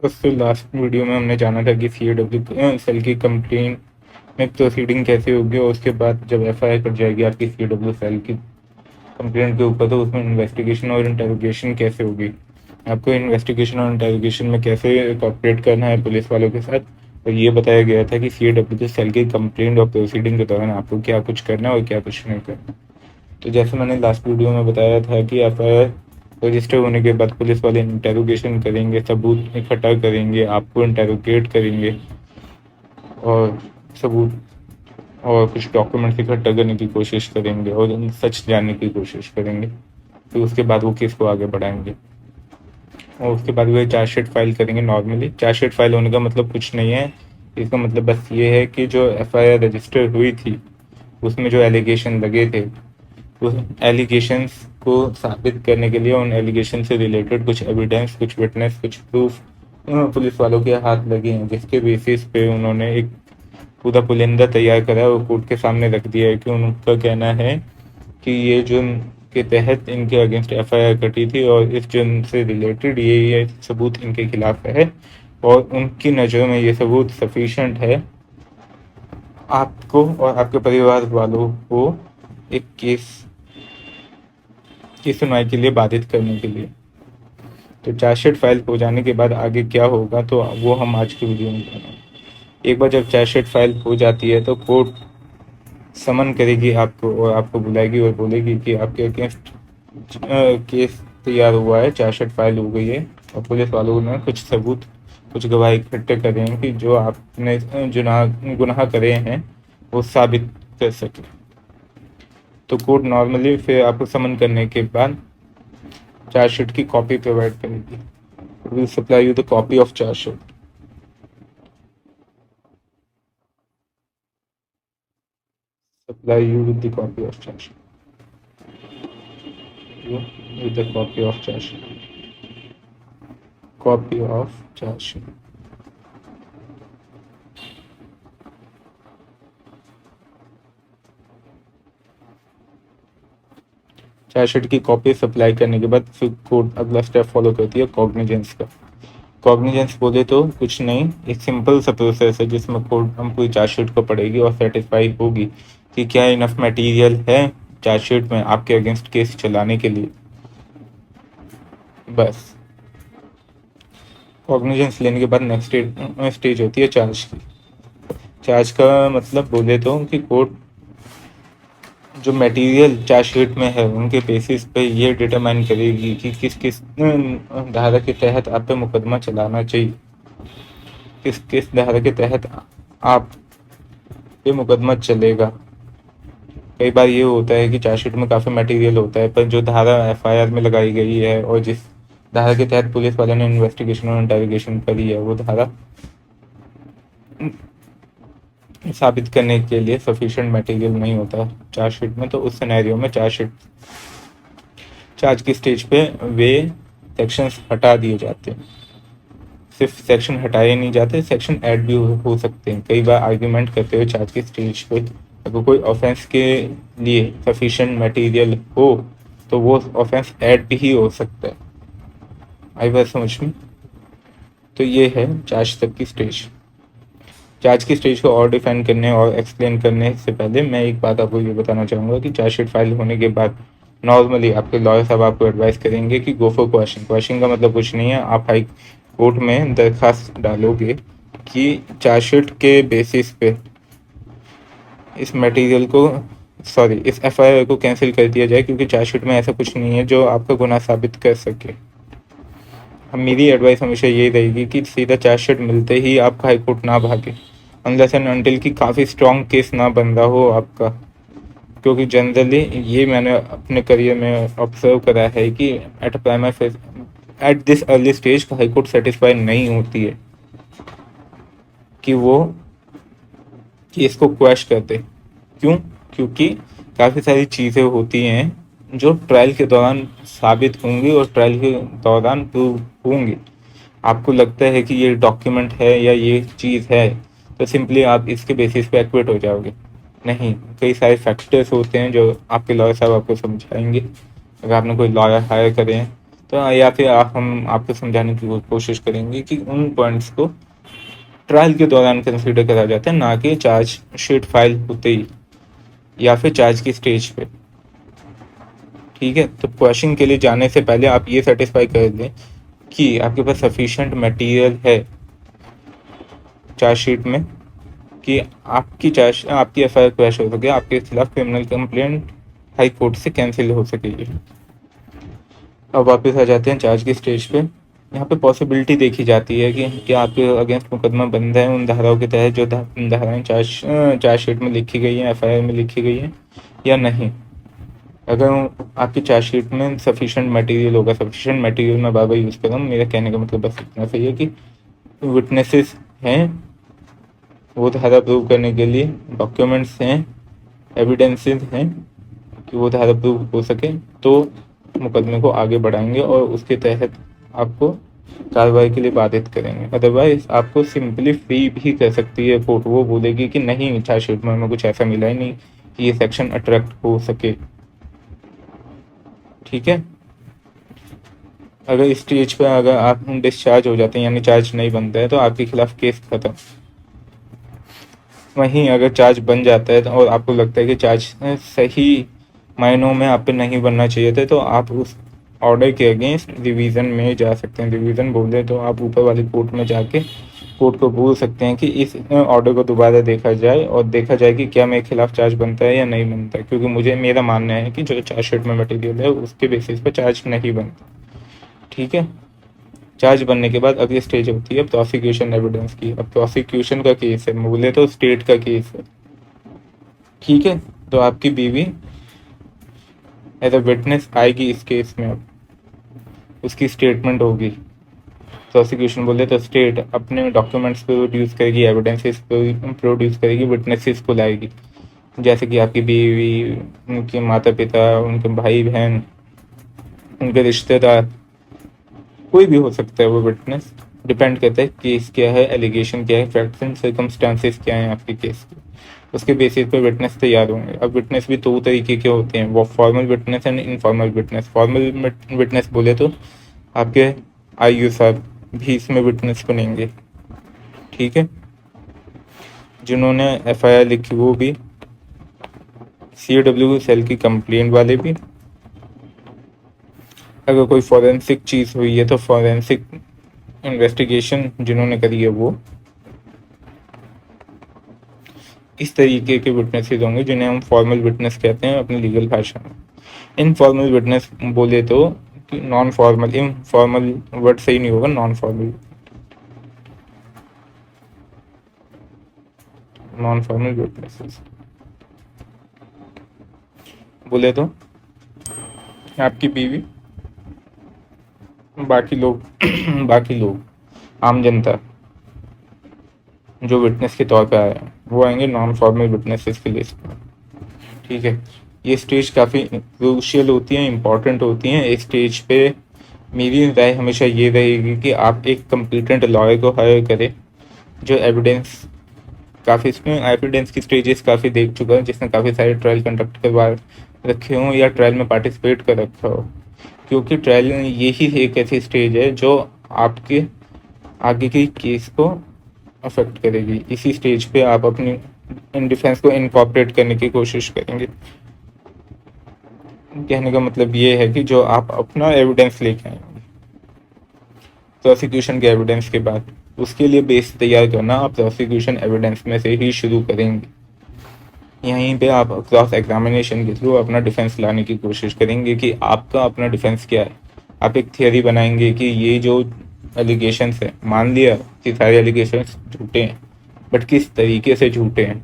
दोस्तों last video में हमने जाना था कि CAW सेल की कंप्लेंट में प्रोसीडिंग कैसे होगी और उसके बाद जब FIR कट जाएगी आपकी CAW सेल की कंप्लेंट के ऊपर तो उसमें इन्वेस्टिगेशन और इंटेरोगेशन कैसे होगी। आपको इन्वेस्टिगेशन और इंटेरोगेशन में कैसे कॉपरेट करना है पुलिस वालों के साथ, और ये बताया गया था कि CAW सेल की कंप्लेंट और प्रोसीडिंग के दौरान आपको क्या कुछ करना है और क्या कुछ नहीं करना। तो जैसे मैंने लास्ट वीडियो में बताया था कि FIR रजिस्टर होने के बाद पुलिस वाले इंटेरोगेशन करेंगे, सबूत इकट्ठा करेंगे, आपको इंटेरोगेट करेंगे और सबूत और कुछ डॉक्यूमेंट्स इकट्ठा करने की कोशिश करेंगे और सच जानने की कोशिश करेंगे। फिर उसके बाद वो केस को आगे बढ़ाएंगे और उसके बाद वो चार्जशीट फाइल करेंगे। नॉर्मली चार्जशीट फाइल होने का मतलब कुछ नहीं है, इसका मतलब बस ये है कि जो FIR रजिस्टर हुई थी उसमें जो एलिगेशन लगे थे उस एलिगेशंस को साबित करने के लिए उन एलिगेशन से रिलेटेड कुछ एविडेंस, कुछ विटनेस, कुछ प्रूफ पुलिस वालों के हाथ लगे हैं, जिसके बेसिस पे उन्होंने एक पूरा पुलिंदा तैयार करा और कोर्ट के सामने रख दिया है कि उनका कहना है कि ये जुर्म के तहत इनके अगेंस्ट FIR कटी थी और इस जुर्म से रिलेटेड ये सबूत इनके खिलाफ है और उनकी नज़रों में ये सबूत सफिशेंट है आपको और आपके परिवार वालों को एक केस की सुनवाई के लिए बाधित करने के लिए। तो चार्जशीट फाइल हो जाने के बाद आगे क्या होगा तो वो हम आज की वीडियो में जानेंगे। एक बार जब चार्जशीट फाइल हो जाती है तो कोर्ट समन करेगी आपको और आपको बुलाएगी और बोलेगी कि आपके अगेंस्ट केस तैयार हुआ है, चार्जशीट फाइल हो गई है और पुलिस वालों ने कुछ सबूत, कुछ गवाह इकट्ठे करे हैं कि जो आपने गुनाह करे हैं वो साबित कर सके। तो कोर्ट नॉर्मली फिर आपको समन करने के बाद चार्जशीट की कॉपी प्रोवाइड करेगी। Will supply you the copy of chargesheet. Supply you with the copy of charge sheet. You with the copy of charge sheet. Copy of charge sheet. Chargesheet की copy supply करने के बाद फिर court अगला step follow करती है cognizance का। Cognizance बोले तो कुछ नहीं, एक सिंपल सा प्रोसेस है जिसमें कोर्ट हम पूरी चार्जशीट को पढ़ेगी और सेटिस्फाई होगी कि क्या इनफ मटेरियल है चार्जशीट में आपके अगेंस्ट केस चलाने के लिए। बस कॉग्निजेंस लेने के बाद नेक्स्ट स्टेज होती है चार्ज की। चार्ज का मतलब बोले तो कि कोर्ट जो मटेरियल चार्जशीट में है उनके बेसिस पे ये डिटरमाइन करेगी कि किस किस धारा के तहत आप पे मुकदमा चलाना चाहिए, किस किस धारा के तहत आप पे मुकदमा चलेगा। कई बार ये होता है कि चार्जशीट में काफ़ी मटेरियल होता है पर जो धारा FIR में लगाई गई है और जिस धारा के तहत पुलिस वालों ने इन्वेस्टिगेशन और इंटेरोगेशन करी है वो धारा साबित करने के लिए सफिशिएंट मटेरियल नहीं होता चार्जशीट में। तो उस सिनेरियो में चार्ज की स्टेज पे वे सेक्शंस हटा दिए जाते हैं। सिर्फ सेक्शन हटाए नहीं जाते, सेक्शन ऐड भी हो सकते हैं। कई बार आर्ग्यूमेंट करते हुए चार्ज की स्टेज पे अगर कोई ऑफेंस के लिए सफिशिएंट मटेरियल हो तो वो ऑफेंस ऐड भी हो सकता है। आई बात समझ में? तो ये है चार्ज तक की स्टेज। चार्ज की स्टेज को और डिफाइन करने और एक्सप्लेन करने से पहले मैं एक बात आपको ये बताना चाहूँगा कि चार्जशीट फाइल होने के बाद नॉर्मली आपके लॉयर साहब आपको एडवाइस करेंगे कि गो फॉर क्वेश्चन। क्वेश्चन का मतलब कुछ नहीं है, आप हाई कोर्ट में दरखास्त डालोगे कि चार्जशीट के बेसिस पे इस मटेरियल को इस FIR को कैंसिल कर दिया जाए क्योंकि चार्जशीट में ऐसा कुछ नहीं है जो आपका गुनाह साबित कर सके। मेरी एडवाइस हमेशा यही रहेगी कि सीधा चार्जशीट मिलते ही आप हाई कोर्ट ना भागे अनलेस एंड अनटिल की काफ़ी स्ट्रॉन्ग केस ना बन रहा हो आपका। क्योंकि जनरली ये मैंने अपने करियर में ऑब्जर्व करा है कि at this early stage high court satisfy नहीं होती है कि वो केस को क्वैश कर दे। क्यों? क्योंकि काफ़ी सारी चीज़ें होती हैं जो ट्रायल के दौरान साबित होंगी और ट्रायल के दौरान प्रूव होंगी। आपको लगता है कि ये डॉक्यूमेंट है या ये चीज़ है तो सिंपली आप इसके बेसिस पे एक्विट हो जाओगे। नहीं, कई सारे फैक्टर्स होते हैं जो आपके लॉयर साहब आपको समझाएंगे। अगर आपने कोई लॉयर हायर करे हैं तो या फिर हम आपको समझाने की कोशिश करेंगे कि उन पॉइंट्स को ट्रायल के दौरान कंसीडर करा जाता है, ना कि चार्जशीट फाइल होते ही या फिर चार्ज की स्टेज पे। ठीक है, तो क्वेश्चन के लिए जाने से पहले आप ये सेटिस्फाई कर लें कि आपके पास सफिशिएंट मटेरियल है चार्जशीट में कि आपकी एफआईआर क्रैश हो सके, आपके खिलाफ क्रिमिनल कंप्लेंट हाई कोर्ट से कैंसिल हो सकेगी। अब वापस आ जाते हैं चार्ज की स्टेज पे। यहाँ पे पॉसिबिलिटी देखी जाती है कि क्या आपके अगेंस्ट मुकदमा बंद है उन धाराओं के तहत जो धाराएं चार्जशीट में लिखी गई हैं, एफआईआर में लिखी गई हैं या नहीं। अगर आपकी चार्जशीट में सफिशिएंट मटेरियल होगा, सफिशिएंट मटेरियल मैं बार बार यूज़ कर रहा हूँ, मेरा कहने का मतलब बस इतना सही है कि विटनेसेस हैं, वो धारा प्रूव करने के लिए डॉक्यूमेंट्स हैं, एविडेंसेस हैं कि वो धारा प्रूव हो सके, तो मुकदमे को आगे बढ़ाएंगे और उसके तहत आपको कार्रवाई के लिए बाधित करेंगे। अदरवाइज आपको सिंपली फ्री भी कर सकती है कोर्ट। वो बोलेगी कि नहीं, चार्जशीट में हमें कुछ ऐसा मिला ही नहीं कि ये सेक्शन अट्रैक्ट हो सके। ठीक है, अगर इस स्टेज पर अगर आप डिस्चार्ज हो जाते हैं यानी चार्ज नहीं बनता है तो आपके खिलाफ केस खत्म। वहीं अगर चार्ज बन जाता है और आपको लगता है कि चार्ज सही मायनों में आप पे नहीं बनना चाहिए था, तो आप उस ऑर्डर के अगेंस्ट रिवीजन में जा सकते हैं। रिवीजन बोले तो आप ऊपर वाली कोर्ट में जाके कोर्ट को बोल सकते हैं कि इस ऑर्डर को दोबारा देखा जाए और देखा जाए कि क्या मेरे खिलाफ चार्ज बनता है या नहीं बनता है, क्योंकि मेरा मानना है कि जो चार्जशीट में मटेरियल है उसके बेसिस पर चार्ज नहीं बनता। ठीक है, चार्ज बनने के बाद अगली स्टेज होती है प्रोसिक्यूशन एविडेंस की। अब प्रोसिक्यूशन का केस है, बोले तो स्टेट का केस है। ठीक है, तो आपकी बीवी एज अ विटनेस आएगी इस केस में। अब उसकी स्टेटमेंट होगी। प्रोसिक्यूशन बोले तो स्टेट अपने डॉक्यूमेंट्स प्रोड्यूस करेगी, एविडेंसेस प्रोड्यूस करेगी, विटनेसेस को लाएगी, जैसे कि आपकी बीवी, उनके माता पिता, उनके भाई बहन, उनके रिश्तेदार, कोई भी हो सकता है वो विटनेस। डिपेंड करता है केस क्या है, एलिगेशन क्या है, फैक्ट्स एंड सर्कमस्टांसेस क्या है आपके केस के, उसके बेसिस पे विटनेस तैयार होंगे। अब विटनेस भी दो तरीके के होते हैं, वो formal witness and informal witness. Formal witness बोले तो आपके आईयू साहब भी इसमें विटनेस बनेंगे। ठीक है, जिन्होंने एफआईआर लिखी वो भी, सीडब्ल्यू सेल की कंप्लेंट वाले भी। अगर कोई फॉरेंसिक चीज़ हुई है तो फॉरेंसिक इन्वेस्टिगेशन जिन्होंने करी है वो। इस तरीके के विटनेसेस होंगे जिन्हें हम फॉर्मल विटनेस कहते हैं अपनी लीगल भाषा में। इनफॉर्मल विटनेस बोले तो नॉन फॉर्मल, इनफॉर्मल वर्ड सही नहीं होगा, non formal, non formal witnesses बोले तो आपकी बीवी, बाकी लोग बाकी लोग, आम जनता जो विटनेस के तौर पे आए हैं वो आएंगे नॉन फॉर्मल विटनेसेस की लिस्ट में। ठीक है, ये स्टेज काफ़ी क्रूशियल होती है, इम्पॉर्टेंट होती हैं। इस स्टेज पे मेरी राय हमेशा ये रहेगी कि आप एक कंप्लीटेंट लॉयर को हायर करें जो एविडेंस इसमें एविडेंस की स्टेजेस काफ़ी देख चुका है, जिसने काफ़ी सारे ट्रायल कंडक्ट करवा रखे हों या ट्रायल में पार्टिसिपेट कर रखा हो, क्योंकि ट्रायल यही एक ऐसी स्टेज है जो आपके आगे की केस को अफेक्ट करेगी। इसी स्टेज पे आप अपनी इन डिफेंस को इनकॉर्पोरेट करने की कोशिश करेंगे। कहने का मतलब ये है कि जो आप अपना एविडेंस लेके आएंगे प्रोसिक्यूशन के एविडेंस के बाद, उसके लिए बेस तैयार करना आप प्रोसिक्यूशन एविडेंस में से ही शुरू करेंगे। यहीं पे आप क्रॉस एग्जामिनेशन के थ्रू अपना डिफेंस लाने की कोशिश करेंगे कि आपका अपना डिफेंस क्या है। आप एक थियरी बनाएंगे कि ये जो एलिगेशंस है, मान लिया कि सारे एलिगेशंस झूठे हैं, बट किस तरीके से झूठे हैं।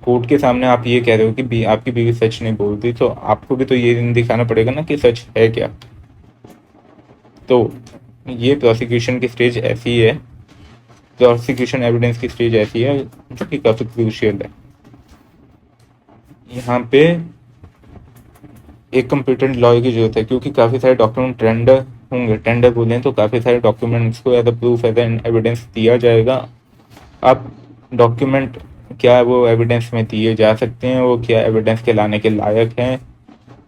कोर्ट के सामने आप ये कह रहे हो कि आपकी बीवी सच नहीं बोलती, तो आपको भी तो ये दिखाना पड़ेगा ना कि सच है क्या। तो ये प्रोसिक्यूशन की स्टेज ऐसी है, प्रोसिक्यूशन एविडेंस की स्टेज ऐसी है जो कि काफ़ी क्रूशियल है। यहाँ पे एक कंप्यूटेंट लॉयर की जरूरत है, क्योंकि काफ़ी सारे डॉक्यूमेंट टेंडर होंगे। टेंडर बोले तो काफ़ी सारे डॉक्यूमेंट्स को as a proof, as an evidence दिया जाएगा। अब डॉक्यूमेंट क्या वो एविडेंस में दिए जा सकते हैं, वो क्या एविडेंस के लाने के लायक हैं,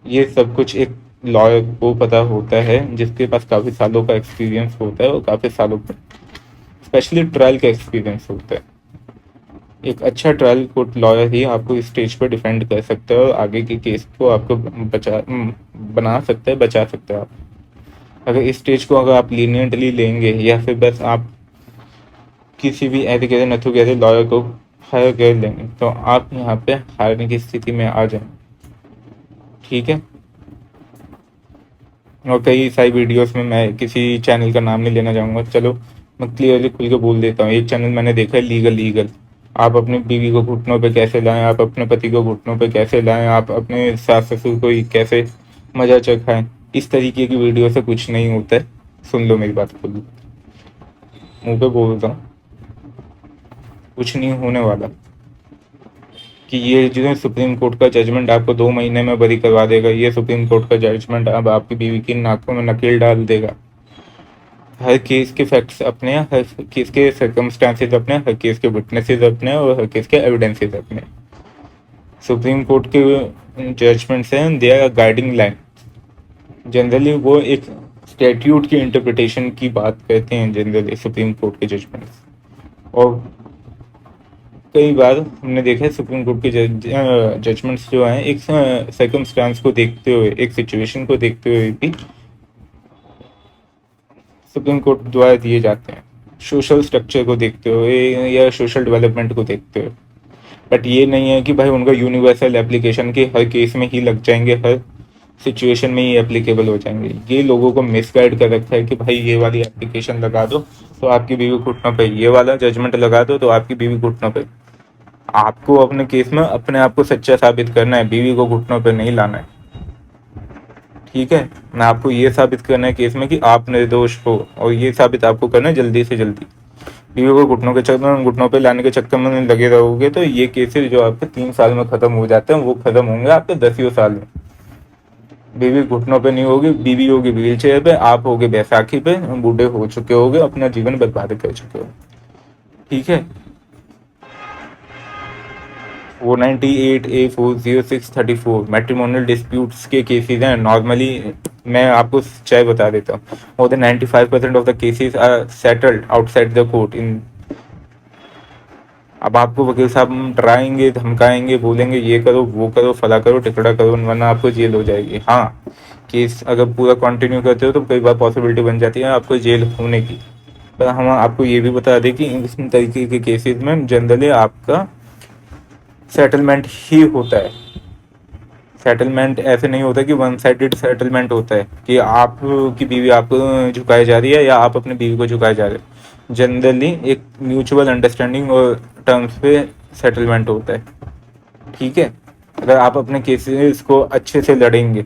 ये सब कुछ एक लॉयर को पता होता है, जिसके पास काफ़ी सालों का एक्सपीरियंस होता है और काफ़ी सालों का स्पेशली ट्रायल का एक्सपीरियंस होता है। एक अच्छा ट्रायल कोर्ट लॉयर ही आपको इस स्टेज पर डिफेंड कर सकता है और आगे के केस को आपको बना सकता है, बचा सकता है आप। अगर इस स्टेज को अगर आप लीनियंटली लेंगे या फिर बस आप किसी भी ऐसे कहते नथु कहते लॉयर को हायर कर लेंगे तो आप यहाँ पे हारने की स्थिति में आ जाएंगे। ठीक है। और कई सारी वीडियोस में, मैं किसी चैनल का नाम नहीं लेना चाहूँगा, चलो मैं क्लियरली खुल के बोल देता हूँ। एक चैनल मैंने देखा है, लीगल। आप अपनी बीवी को घुटनों पे कैसे लाएं, आप अपने पति को घुटनों पे कैसे लाएं, आप अपने सास ससुर को कैसे मजा चखाएं, इस तरीके की वीडियो से कुछ नहीं होता है। सुन लो मेरी बात, खुल मुंह पे बोल रहा हूँ, कुछ नहीं होने वाला। कि ये जो सुप्रीम कोर्ट का जजमेंट आपको 2 महीने में बरी करवा देगा, ये सुप्रीम कोर्ट का जजमेंट अब आपकी बीवी की नाकों में नकेल डाल देगा। हर केस के फैक्ट्स अपने, हर केस के सर्कमस्टांसेस अपने, हर केस के विटनेसेस अपने और हर केस के एविडेंसेस अपने। सुप्रीम कोर्ट के जजमेंट्स हैं, they are guiding line. Generally वो एक स्टैट्यूट की इंटरप्रिटेशन की बात करते हैं जनरली सुप्रीम कोर्ट के जजमेंट्स। और कई बार हमने देखा है सुप्रीम कोर्ट के जजमेंट्स जो हैं एक सर्कमस्टांस को देखते हुए, एक सिचुएशन को देखते हुए भी सुप्रीम कोर्ट द्वारा दिए जाते हैं, सोशल स्ट्रक्चर को देखते हुए या सोशल डेवलपमेंट को देखते हुए। बट ये नहीं है कि भाई उनका यूनिवर्सल एप्लीकेशन के हर केस में ही लग जाएंगे, हर सिचुएशन में ही एप्लीकेबल हो जाएंगे। ये लोगों को मिसगाइड कर रखा है कि भाई ये वाली एप्लीकेशन लगा दो तो आपकी बीवी घुटनों पे, ये वाला जजमेंट लगा दो तो आपकी बीवी घुटनों पे। आपको अपने केस में अपने आप को सच्चा साबित करना है, बीवी को घुटनों पे नहीं लाना है। ठीक है ना, आपको ये साबित करना है केस में कि आप निर्दोष हो, और ये साबित आपको करना है जल्दी से जल्दी। बीवी को घुटनों पे लाने के चक्कर में लगे रहोगे तो ये केसेस जो आपके 3 साल में खत्म हो जाते हैं वो खत्म होंगे आपके 10 साल में। बीवी घुटनों पे नहीं होगी, बीवी होगी व्हील चेयर पे, आप होगे बैसाखी पे, बूढ़े हो चुके होगे, अपना जीवन बर्बाद कर चुके हो। ठीक है। 498A40634 मैट्रिमोनियल डिस्प्यूट्स के केसेस हैं नॉर्मली। मैं आपको सच्चाई बता देता हूँ, more than 95% of the cases are settled outside the court in. अब आपको वकील साहब डराएंगे, धमकाएंगे, बोलेंगे ये करो, वो करो, फला करो, टिकड़ा करो, वरना आपको जेल हो जाएगी। हाँ, केस अगर पूरा कंटिन्यू करते हो तो कई बार पॉसिबिलिटी बन जाती है आपको जेल होने की। पर हम आपको ये भी बता दें कि इस तरीके के केसेस में जनरली आपका सेटलमेंट ही होता है। सेटलमेंट ऐसे नहीं होता कि वन साइडेड सेटलमेंट होता है कि आप की बीवी आपको झुकाई जा रही है या आप अपनी बीवी को झुकाए जा रहे हैं। जनरली एक म्यूचुअल अंडरस्टैंडिंग और टर्म्स पे सेटलमेंट होता है। ठीक है। अगर आप अपने केसेस को अच्छे से लड़ेंगे,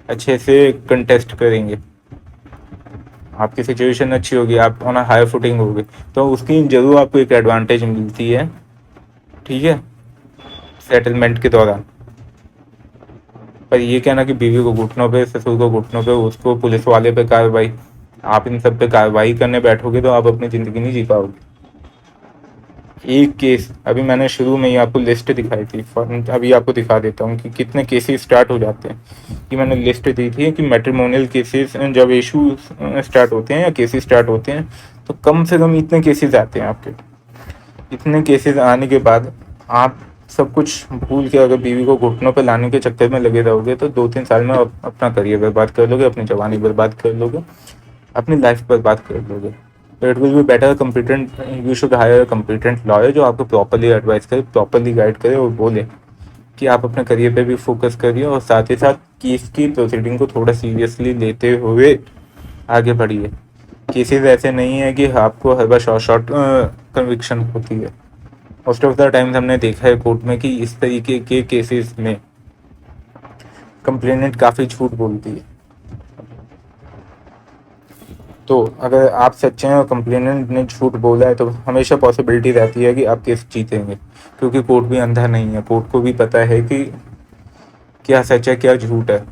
अच्छे से कंटेस्ट करेंगे, आपकी सिचुएशन अच्छी होगी, आप ऑन हायर फुटिंग होगी, तो उसकी जरूर आपको एक एडवांटेज मिलती है। ठीक है, सेटलमेंट के दौरान। पर ये कहना कि बीवी को घुटनों पे, ससुर को घुटनों पे, उसको पुलिस वाले पे कार्रवाई, आप इन सब पे कार्रवाई करने बैठोगे तो आप अपनी जिंदगी नहीं जी पाओगे। एक केस अभी मैंने शुरू में ही आपको लिस्ट दिखाई थी, अभी आपको दिखा देता हूँ कि कितने केसेस स्टार्ट हो जाते हैं। कि मैंने लिस्ट दी थी कि मैट्रिमोनियल केसेस जब इशू स्टार्ट होते हैं या केसेस स्टार्ट होते हैं तो कम से कम इतने केसेस आते हैं आपके। इतने केसेस आने के बाद आप सब कुछ भूल के अगर बीवी को घुटनों पे लाने के चक्कर में लगे रहोगे तो 2-3 साल में अपना करियर बर्बाद कर लोगे, अपनी जवानी बर्बाद कर लोगे, अपनी लाइफ बर्बाद कर लोगे। तो it will be better competent, you should higher competent lawyer जो आपको प्रॉपरली एडवाइस करे, प्रॉपरली गाइड करे और बोले कि आप अपने करियर पे भी फोकस करिए और साथ ही साथ केस की प्रोसीडिंग को थोड़ा सीरियसली लेते हुए आगे बढ़िए। केसेस ऐसे नहीं है कि आपको हर बार शॉर्ट कन्विक्शन होती है। मोस्ट ऑफ द टाइम्स हमने देखा है कोर्ट में कि इस तरीके के केसेस में कंप्लेनेंट काफ़ी झूठ बोलती है। तो अगर आप सच्चे हैं और कंप्लेनेंट ने झूठ बोला है तो हमेशा पॉसिबिलिटी रहती है कि आप केस जीतेंगे, क्योंकि कोर्ट भी अंधा नहीं है, कोर्ट को भी पता है कि क्या सच है क्या झूठ है।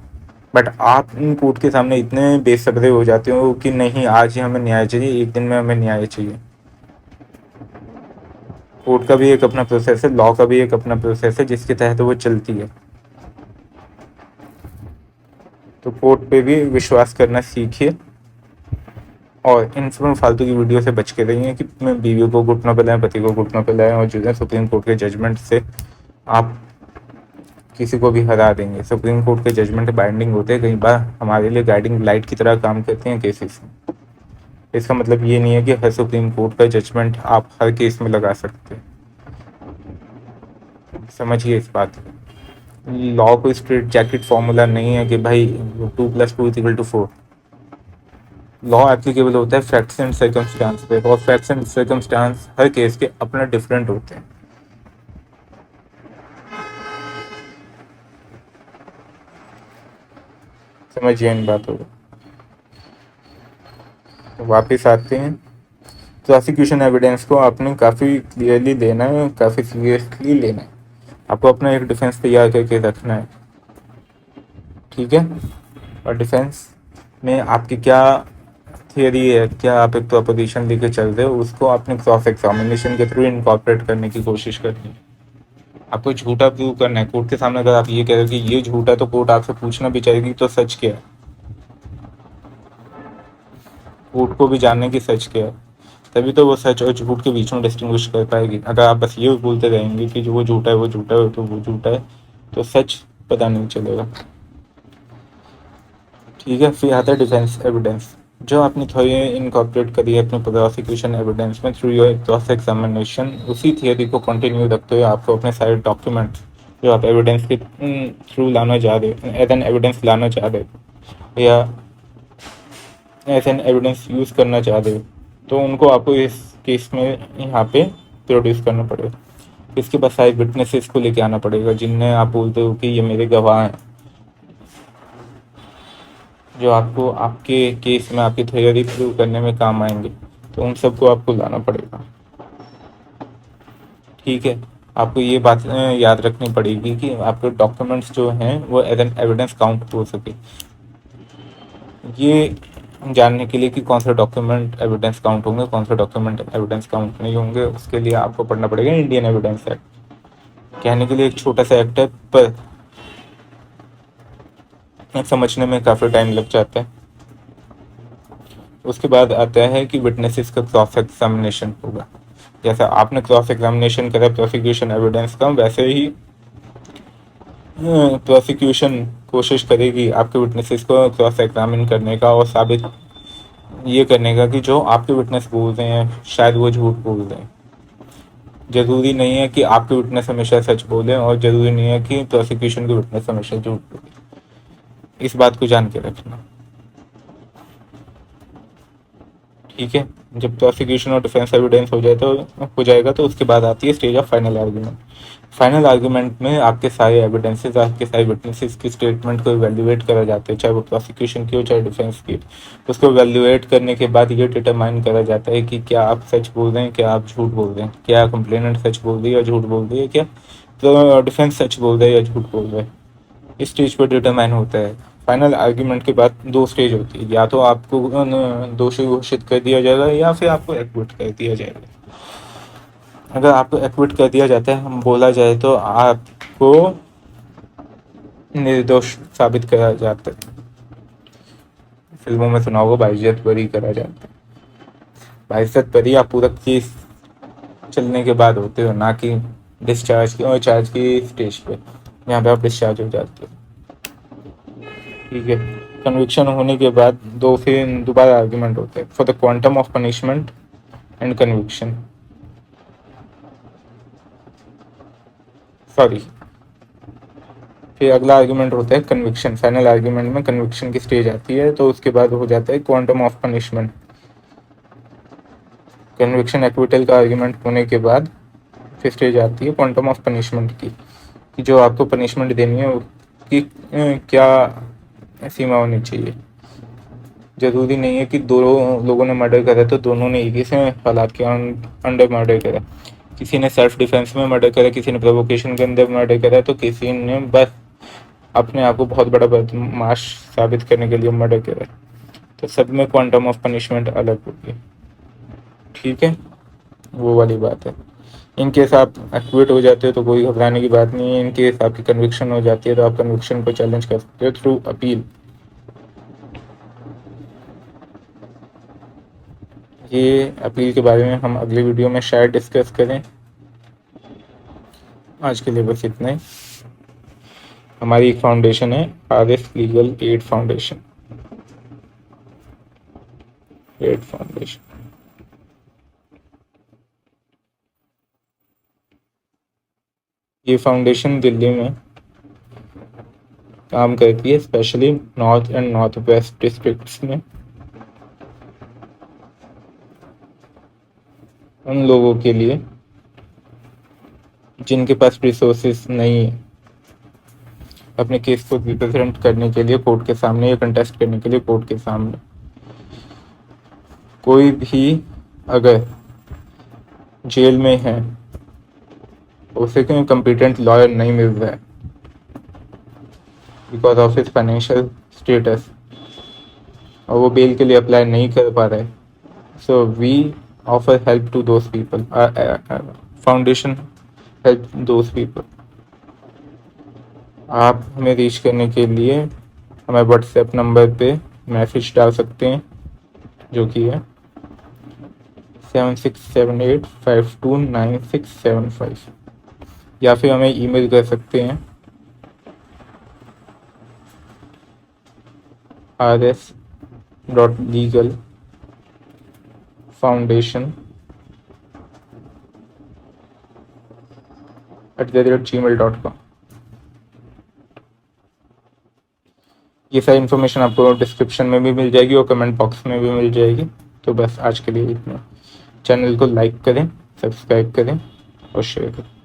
बट आप इन कोर्ट के सामने इतने बेसब्रे हो जाते हो कि नहीं आज ही हमें न्याय चाहिए, एक दिन में हमें न्याय चाहिए। कोर्ट का भी एक अपना प्रोसेस है, लॉ का भी एक अपना प्रोसेस है जिसके तहत वो चलती है। तो कोर्ट पे भी विश्वास करना सीखिए और इन सब फालतू की वीडियो से बच के रहिए कि बीवी को घुटनों पे लाएं, पति को घुटनों पे लाएं और जो है सुप्रीम कोर्ट के जजमेंट से आप किसी को भी हरा देंगे। सुप्रीम कोर्ट के जजमेंट बाइंडिंग होते हैं, कई बार हमारे लिए गाइडिंग लाइट की तरह काम करते हैं केसेस में। इसका मतलब ये नहीं है कि हर सुप्रीम कोर्ट का जजमेंट आप हर केस में लगा सकते हैं। समझिए इस बात को। लॉ कोई स्ट्रेट जैकेट फॉर्मूला नहीं है कि भाई 2+2=4। लॉ एप्लीकेबल होता है फैक्ट्स एंड सर्कमस्टांस पे, और facts and circumstance her case के अपना डिफरेंट होते हैं। समझिए इन बातों को। तो वापिस आते हैं, प्रोसिक्यूशन एविडेंस को आपने काफ़ी क्लियरली लेना है, काफ़ी सीरियसली लेना है। आपको अपना एक डिफेंस तैयार करके रखना है, ठीक है। और डिफेंस में आपकी क्या थियरी है, क्या आप एक प्रोपोजिशन लेके चल रहे हो, उसको आपने क्रॉस एग्जामिनेशन के थ्रू इनकॉर्पोरेट करने की कोशिश करनी है। आपको झूठा प्रूव करना है कोर्ट के सामने। अगर आप ये कह रहे हो कि ये झूठा, तो कोर्ट आपसे पूछना भी चाहेगी तो सच क्या है। कोर्ट को भी जानने की सच क्या है, तभी तो वो सच और झूठ के बीच में डिस्टिंग्विश कर पाएगी। अगर आप बस ये बोलते रहेंगे कि जो वो झूठा है वो झूठा है तो वो झूठा है, तो सच पता नहीं चलेगा, ठीक है। फिर आता है डिफेंस एविडेंस, जो आपने थ्योरी इनकॉर्पोरेट करी है अपने प्रोसिक्यूशन एविडेंस में थ्रू योर क्रॉस एग्जामिनेशन। उसी थियरी को कंटिन्यू रखते हुए आपको अपने सारे डॉक्यूमेंट्स जो आप एविडेंस के थ्रू लाना चाह रहे हो, एज एन एविडेंस लाना चाह रहे हो या एज एन एविडेंस यूज़ करना चाह रहे हो, तो उनको आपको इस केस में यहाँ पे प्रोड्यूस करना पड़ेगा। इसके बाद सारे विटनेसेस को लेके आना पड़ेगा जिनने आप बोलते हो कि ये मेरे गवाह हैं, जो आपको आपके केस में आपकी थ्योरी प्रूव करने में काम आएंगे, तो उन सबको आपको लाना पड़ेगा, ठीक है। आपको ये बात याद रखनी पड़ेगी कि आपके डॉक्यूमेंट्स जो हैं वो एज एन एविडेंस काउंट हो सके। ये जानने के लिए कि कौन सा डॉक्यूमेंट एविडेंस काउंट होंगे, कौन सा डॉक्यूमेंट एविडेंस काउंट नहीं होंगे, उसके लिए आपको पढ़ना पड़ेगा इंडियन एविडेंस एक्ट। कहने के लिए एक छोटा सा एक्ट है, पर समझने में काफ़ी टाइम लग जाता है। उसके बाद आता है कि विटनेसेस का क्रॉस एग्जामिनेशन होगा। जैसा आपने क्रॉस एग्जामिनेशन करा प्रोसिक्यूशन एविडेंस का, वैसे ही प्रोसिक्यूशन कोशिश करेगी आपके विटनेसेस को क्रॉस एग्जामिन करने का और साबित ये करने का कि जो आपके विटनेस बोल रहे हैं शायद वो झूठ बोल रहे हैं। ज़रूरी नहीं है कि आपके विटनेस हमेशा सच बोलें और ज़रूरी नहीं है कि प्रोसिक्यूशन के विटनेस हमेशा झूठ बोलें। इस बात को जान के रखना, ठीक है। जब प्रोसिक्यूशन और डिफेंस एविडेंस हो जाएगा तो उसके बाद आती है stage of final argument. Final argument में आपके सारे एविडेंसेस, आपके सारे विटनेसेस की स्टेटमेंट को इवेल्युएट करा जाता है, चाहे वो प्रोसिक्यूशन की हो चाहे डिफेंस की। उसको इवेल्युएट करने के बाद ये डिटरमाइन करा जाता है कि क्या आप सच बोल रहे हैं, क्या आप झूठ बोल रहे हैं, क्या कंप्लेनेंट सच बोल रही है या झूठ बोल रही है, क्या तो डिफेंस सच बोल रहा है या झूठ बोल रहा है। इस स्टेज पर डिटरमाइन होता है। फाइनल आर्ग्यूमेंट के बाद दो स्टेज होती है, या तो आपको दोषी घोषित कर दिया जाएगा या फिर आपको एक्विट कर दिया जाएगा। अगर आपको एक्विट कर दिया जाता है, हम बोला जाए तो आपको निर्दोष साबित करा जाता है। फिल्मों में सुना होगा बाइज्जत बरी करा जाता है। बाइज्जत बरी आप पूरा केस चलने के बाद होते हो, ना कि डिस्चार्ज की और चार्ज की स्टेज पे, यहाँ पे आप डिस्चार्ज हो जाते हो, ठीक है। कन्विक्शन होने के बाद दो फिर दोबारा आर्ग्यूमेंट होते हैं for the quantum of punishment and conviction, sorry. फिर अगला आर्ग्यूमेंट होता है कन्विक्शन। फाइनल आर्ग्यूमेंट में कन्विक्शन की स्टेज आती है, तो उसके बाद हो जाता है quantum of punishment. Conviction acquittal का आर्ग्यूमेंट होने के बाद फिर स्टेज आती है क्वांटम ऑफ पनिशमेंट की, कि जो आपको पनिशमेंट देनी है उसकी क्या सीमा होनी चाहिए। जरूरी नहीं है कि दो लोगों ने मर्डर करा तो दोनों ने एक ही से हालात के अंडर मर्डर करा। किसी ने सेल्फ डिफेंस में मर्डर करा, किसी ने प्रोवोकेशन के अंदर मर्डर करा, तो किसी ने बस अपने आप को बहुत बड़ा बदमाश साबित करने के लिए मर्डर करा। तो सब में क्वांटम ऑफ पनिशमेंट अलग होगी, ठीक है। वो वाली बात है। इन केस आप एक्विट हो जाते हो तो कोई घबराने की बात नहीं है। इन केस आपकी कन्विक्शन हो जाती है तो आप कन्विक्शन को चैलेंज कर सकते हो थ्रू अपील। ये अपील के बारे में हम अगली वीडियो में शायद डिस्कस करें। आज के लिए बस इतना ही। हमारी एक फाउंडेशन है RS लीगल एड फाउंडेशन। ये फाउंडेशन दिल्ली में काम करती है, specially north and north west districts में उन लोगों के लिए जिनके पास रिसोर्सेज नहीं है अपने केस को रिप्रेजेंट करने के लिए कोर्ट के सामने या कंटेस्ट करने के लिए कोर्ट के सामने। कोई भी अगर जेल में है, उसे कोई कॉम्पिटेंट लॉयर नहीं मिल रहा है because of his financial status, और वो बेल के लिए अप्लाई नहीं कर पा रहा है, so we offer help to those people. Foundation help those people. आप हमें रीच करने के लिए हमारे व्हाट्सएप नंबर पे मैसेज डाल सकते हैं, जो कि है 7678529675, या फिर हमें ईमेल कर सकते हैं rs.legalfoundation@gmail.com। ये सारी इन्फॉर्मेशन आपको डिस्क्रिप्शन में भी मिल जाएगी और कमेंट बॉक्स में भी मिल जाएगी। तो बस आज के लिए इतना। चैनल को लाइक करें, सब्सक्राइब करें और शेयर करें।